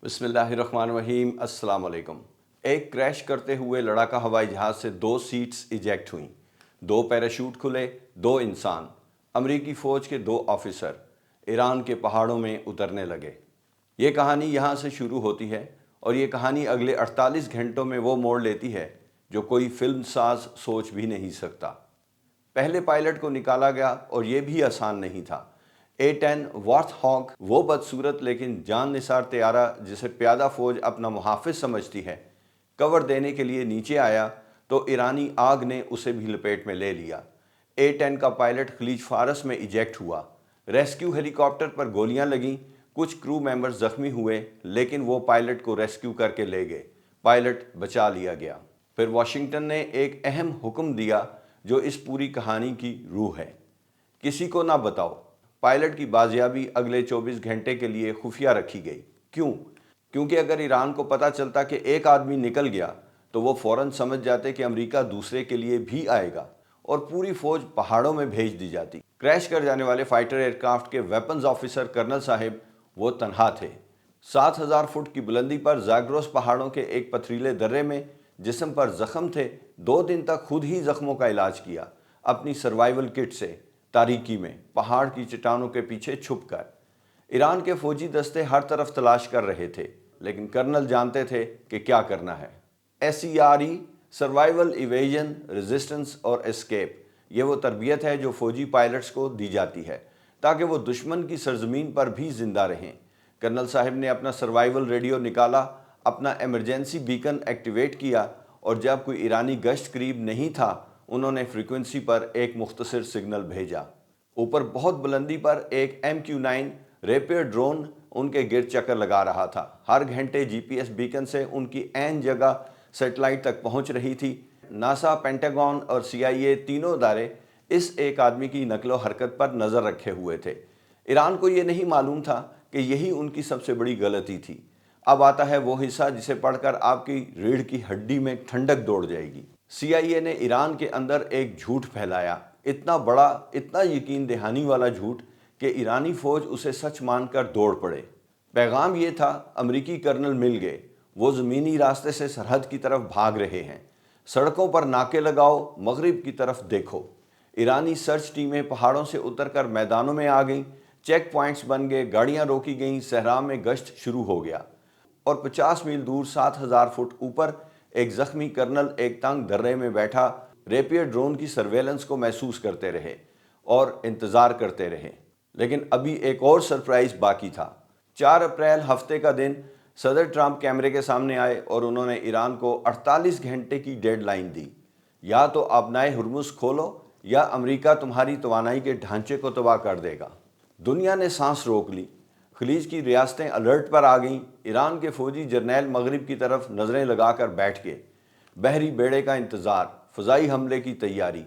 बिस्मिल्लाहिर्रहमानिर्रहीम। अस्सलाम वालेकुम। एक क्रैश करते हुए लड़ाका हवाई जहाज़ से 2 सीट्स इजेक्ट हुईं, 2 पैराशूट खुले, 2 इंसान, अमरीकी फ़ौज के 2 ऑफिसर ईरान के पहाड़ों में उतरने लगे। ये कहानी यहाँ से शुरू होती है और ये कहानी अगले 48 घंटों में वो मोड़ लेती है जो कोई फिल्म साज सोच भी नहीं सकता। पहले पायलट को निकाला गया और ये भी आसान नहीं था। A-10 वॉर्थहॉग, वो बदसूरत लेकिन जान निसार तैयारा जिसे प्यादा फौज अपना मुहाफिज समझती है, कवर देने के लिए नीचे आया तो ईरानी आग ने उसे भी लपेट में ले लिया। A-10 का पायलट खलीज फारस में इजेक्ट हुआ। रेस्क्यू हेलीकॉप्टर पर गोलियां लगीं, कुछ क्रू मेंबर्स जख्मी हुए, लेकिन वो पायलट को रेस्क्यू करके ले गए। पायलट बचा लिया गया। फिर वाशिंगटन ने एक अहम हुक्म दिया जो इस पूरी कहानी की रूह है। किसी को ना बताओ। पायलट की बाजियाबी अगले 24 घंटे के लिए खुफिया रखी गई। क्यों? क्योंकि अगर ईरान को पता चलता कि एक आदमी निकल गया तो वो फौरन समझ जाते कि अमेरिका दूसरे के लिए भी आएगा और पूरी फौज पहाड़ों में भेज दी जाती। क्रैश कर जाने वाले फाइटर एयरक्राफ्ट के वेपन्स ऑफिसर कर्नल साहिब वो तनहा थे। 7000 फुट की बुलंदी पर ज़ाग्रोस पहाड़ों के एक पथरीले दर्रे में जिस्म पर जख्म थे। 2 दिन तक खुद ही जख्मों का इलाज किया, अपनी सर्वाइवल किट से, तारीकी में, पहाड़ की चट्टानों के पीछे छुप कर। ईरान के फौजी दस्ते हर तरफ तलाश कर रहे थे, लेकिन कर्नल जानते थे कि क्या करना है। SERE, सर्वाइवल, इवेजन, रेजिस्टेंस और एस्केप, ये वो तरबियत है जो फौजी पायलट्स को दी जाती है ताकि वो दुश्मन की सरजमीन पर भी जिंदा रहें। कर्नल साहब ने अपना सर्वाइवल रेडियो निकाला, अपना इमरजेंसी बीकन एक्टिवेट किया और जब कोई ईरानी गश्त करीब नहीं था उन्होंने फ्रीक्वेंसी पर एक मुख्तसर सिग्नल भेजा। ऊपर बहुत बुलंदी पर एक MQ-9 रेपियर ड्रोन उनके गिर्द चक्कर लगा रहा था। हर घंटे GPS बीकन से उनकी ऐन जगह सेटेलाइट तक पहुंच रही थी। नासा, पेंटागन और CIA तीनों इदारे इस एक आदमी की नकलो हरकत पर नज़र रखे हुए थे। ईरान को ये नहीं मालूम था कि यही उनकी सबसे बड़ी गलती थी। अब आता है वो हिस्सा जिसे पढ़कर आपकी रीढ़ की हड्डी में ठंडक दौड़ जाएगी। CIA ने ईरान के अंदर एक झूठ फैलाया, इतना बड़ा, इतना यकीन दहानी वाला झूठ कि ईरानी फौज उसे सच मानकर दौड़ पड़े। पैगाम ये था, अमरीकी कर्नल मिल गए, वो ज़मीनी रास्ते से सरहद की तरफ भाग रहे हैं। सड़कों पर नाके लगाओ, मगरिब की तरफ देखो। ईरानी सर्च टीमें पहाड़ों से उतरकर मैदानों में आ गईं, चेक पॉइंट्स बन गए, गाड़ियां रोकी गईं, सहरा में गश्त शुरू हो गया। और 50 मील दूर 7000 फुट ऊपर एक जख्मी कर्नल एक तंग दर्रे में बैठा रेपियर ड्रोन की सर्वेलेंस को महसूस करते रहे और इंतज़ार करते रहे। लेकिन अभी एक और सरप्राइज बाकी था। 4 अप्रैल हफ्ते का दिन सदर ट्रंप कैमरे के सामने आए और उन्होंने ईरान को 48 घंटे की डेडलाइन दी। या तो आबनाए हुर्मुज़ खोलो या अमेरिका तुम्हारी तवानाई के ढांचे को तबाह कर देगा। दुनिया ने सांस रोक ली। खलीज की रियासतें अलर्ट पर आ गईं। ईरान के फौजी जर्नैल मगरिब की तरफ नज़रें लगाकर बैठ गए। बहरी बेड़े का इंतज़ार, फ़ज़ाई हमले की तैयारी।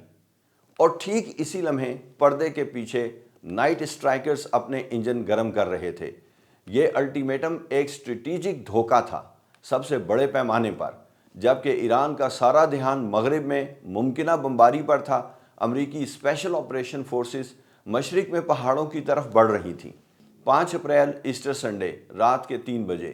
और ठीक इसी लम्हे पर्दे के पीछे नाइट स्ट्राइकर्स अपने इंजन गर्म कर रहे थे। ये अल्टीमेटम एक स्ट्रेटेजिक धोखा था, सबसे बड़े पैमाने पर। जबकि ईरान का सारा ध्यान मगरिब में मुमकिना बमबारी पर था, अमरीकी स्पेशल ऑपरेशन फोर्सेस मशरिक में पहाड़ों की तरफ बढ़ रही थीं। 5 अप्रैल ईस्टर संडे रात के 3 बजे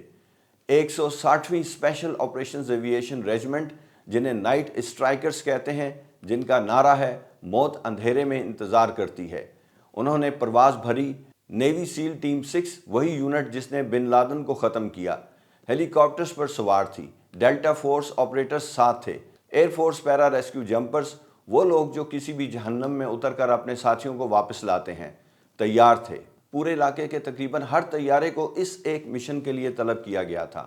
160वीं स्पेशल ऑपरेशंस एविएशन रेजिमेंट, जिन्हें नाइट स्ट्राइकर्स कहते हैं, जिनका नारा है मौत अंधेरे में इंतज़ार करती है, उन्होंने परवाज़ भरी। नेवी सील टीम 6, वही यूनिट जिसने बिन लादेन को ख़त्म किया, हेलीकॉप्टर्स पर सवार थी। डेल्टा फोर्स ऑपरेटर्स साथ थे। एयरफोर्स पैरा रेस्क्यू जंपर्स, वो लोग जो किसी भी जहन्नम में उतरकर अपने साथियों को वापस लाते हैं, तैयार थे। पूरे इलाके के तकरीबन हर तैयारे को इस एक मिशन के लिए तलब किया गया था।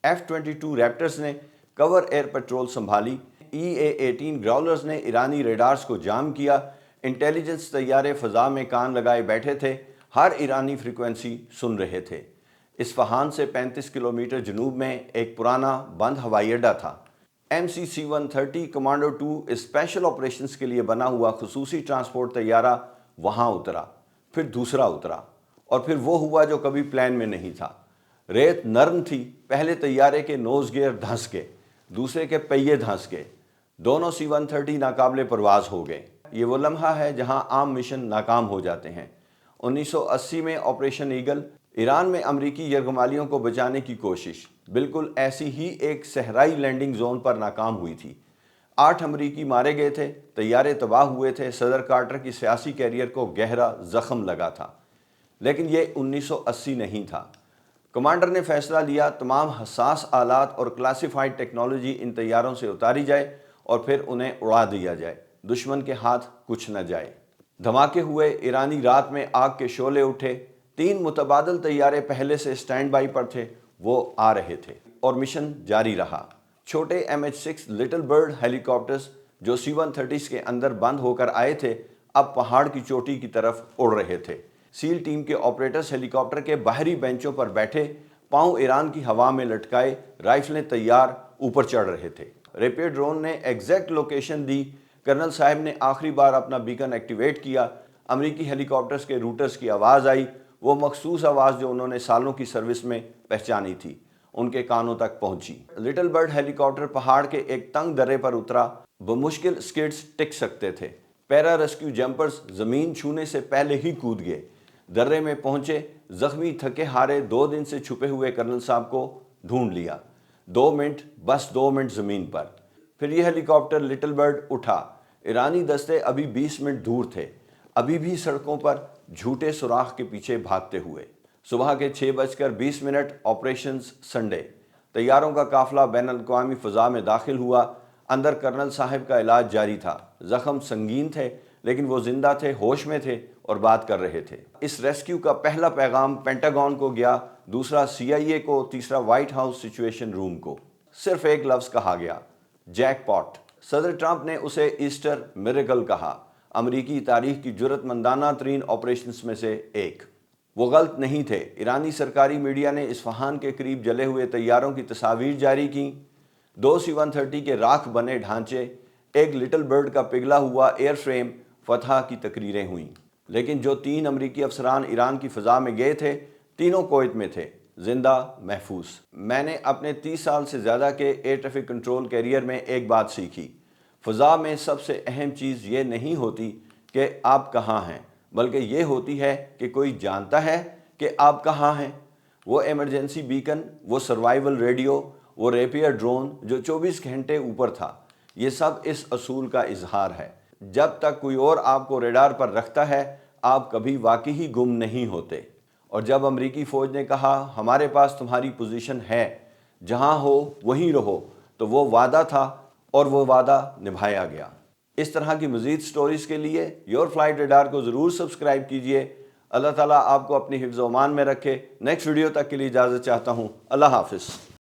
F-22 रैप्टर्स ने कवर एयर पेट्रोल संभाली। EA-18 ग्राउलर्स ने ईरानी रेडार्स को जाम किया। इंटेलिजेंस तैयारे फ़ज़ा में कान लगाए बैठे थे, हर ईरानी फ्रीक्वेंसी सुन रहे थे। इस्फहान से 35 किलोमीटर जनूब में एक पुराना बंद हवाई अड्डा था। MC-130 कमांडो 2 स्पेशल ऑपरेशंस के लिए बना हुआ खसूसी ट्रांसपोर्ट तैयारा वहाँ उतरा, फिर दूसरा उतरा, और फिर वो हुआ जो कभी प्लान में नहीं था। रेत नरम थी। पहले तैयारे के नोज गियर धंस गए, दूसरे के पहिए धंस गए। दोनों C-130 नाकाबिले परवाज हो गए। ये वो लम्हा है जहां आम मिशन नाकाम हो जाते हैं। 1980 में ऑपरेशन ईगल ایران میں امریکی یرغمالیوں کو بچانے کی کوشش بالکل ایسی ہی ایک صحرائی لینڈنگ زون پر ناکام ہوئی تھی۔ 8 امریکی مارے گئے تھے، طیارے تباہ ہوئے تھے، صدر کارٹر کی سیاسی کیریئر کو گہرا زخم لگا تھا۔ لیکن یہ 1980 نہیں تھا۔ کمانڈر نے فیصلہ لیا تمام حساس آلات اور کلاسیفائڈ ٹیکنالوجی ان طیاروں سے اتاری جائے اور پھر انہیں اڑا دیا جائے، دشمن کے ہاتھ کچھ نہ جائے۔ دھماکے ہوئے، ایرانی رات میں آگ کے شعلے اٹھے، 3 متبادل طیارے پہلے سے سٹینڈ بائی پر تھے، وہ آ رہے تھے اور مشن جاری رہا۔ چھوٹے MH-6 لٹل برڈ ہیلی کاپٹرز جو C-130 کے اندر بند ہو کر آئے تھے اب پہاڑ کی چوٹی کی طرف اڑ رہے تھے۔ سیل ٹیم کے آپریٹرز ہیلی کاپٹر کے باہری بینچوں پر بیٹھے، پاؤں ایران کی ہوا میں لٹکائے، رائفلیں تیار اوپر چڑھ رہے تھے۔ ریپیر ڈرون نے ایگزیکٹ لوکیشن دی۔ کرنل صاحب نے آخری بار اپنا بیکن ایکٹیویٹ کیا۔ امریکی ہیلی کاپٹرز کے روٹرز کی آواز آئی، وہ مخصوص آواز جو انہوں نے سالوں کی سروس میں پہچانی تھی، ان کے کانوں تک پہنچی۔ لٹل برڈ ہیلی کاپٹر پہاڑ کے ایک تنگ درے پر اترا، بمشکل سکڈز ٹک سکتے تھے۔ پیرا ریسکیو جمپرز زمین چھونے سے پہلے ہی کود گئے، درے میں پہنچے۔ زخمی تھکے ہارے 2 دن سے چھپے ہوئے کرنل صاحب کو ڈھونڈ لیا۔ 2 منٹ، بس 2 منٹ زمین پر، پھر یہ ہیلی کاپٹر لٹل برڈ اٹھا۔ ایرانی دستے ابھی 20 منٹ دور تھے، ابھی بھی سڑکوں پر جھوٹے سوراخ کے پیچھے بھاگتے ہوئے۔ صبح کے 6:20 آپریشنز سنڈے۔ طیاروں کا قافلہ بین الاقوامی فضا میں داخل ہوا۔ اندر کرنل صاحب کا علاج جاری تھا۔ زخم سنگین تھے لیکن وہ زندہ تھے، ہوش میں تھے اور بات کر رہے تھے۔ اس ریسکیو کا پہلا پیغام پینٹاگون کو گیا، دوسرا CIA کو، تیسرا وائٹ ہاؤس سچویشن روم کو۔ صرف ایک لفظ کہا گیا، جیک پاٹ۔ صدر ٹرمپ نے اسے ایسٹر میریکل کہا، امریکی تاریخ کی جرأت مندانہ ترین آپریشنز میں سے ایک۔ وہ غلط نہیں تھے۔ ایرانی سرکاری میڈیا نے اصفہان کے قریب جلے ہوئے طیاروں کی تصاویر جاری کیں، 2 C-130 کے راکھ بنے ڈھانچے، ایک لٹل برڈ کا پگھلا ہوا ایئر فریم، فتح کی تقریریں ہوئیں۔ لیکن جو 3 امریکی افسران ایران کی فضا میں گئے تھے، تینوں کویت میں تھے، زندہ، محفوظ۔ میں نے اپنے 30 سال سے زیادہ کے ایئر ٹریفک کنٹرول کیریئر میں ایک بات سیکھی، فضا میں سب سے اہم چیز یہ نہیں ہوتی کہ آپ کہاں ہیں، بلکہ یہ ہوتی ہے کہ کوئی جانتا ہے کہ آپ کہاں ہیں۔ وہ ایمرجنسی بیکن، وہ سروائیول ریڈیو، وہ ریپیئر ڈرون جو 24 گھنٹے اوپر تھا، یہ سب اس اصول کا اظہار ہے۔ جب تک کوئی اور آپ کو ریڈار پر رکھتا ہے، آپ کبھی واقعی گم نہیں ہوتے۔ اور جب امریکی فوج نے کہا ہمارے پاس تمہاری پوزیشن ہے، جہاں ہو وہیں رہو، تو وہ وعدہ تھا اور وہ وعدہ نبھایا گیا۔ اس طرح کی مزید سٹوریز کے لیے یور فلائٹ ریڈار کو ضرور سبسکرائب کیجئے۔ اللہ تعالیٰ آپ کو اپنی حفظ و امان میں رکھے۔ نیکسٹ ویڈیو تک کے لیے اجازت چاہتا ہوں۔ اللہ حافظ۔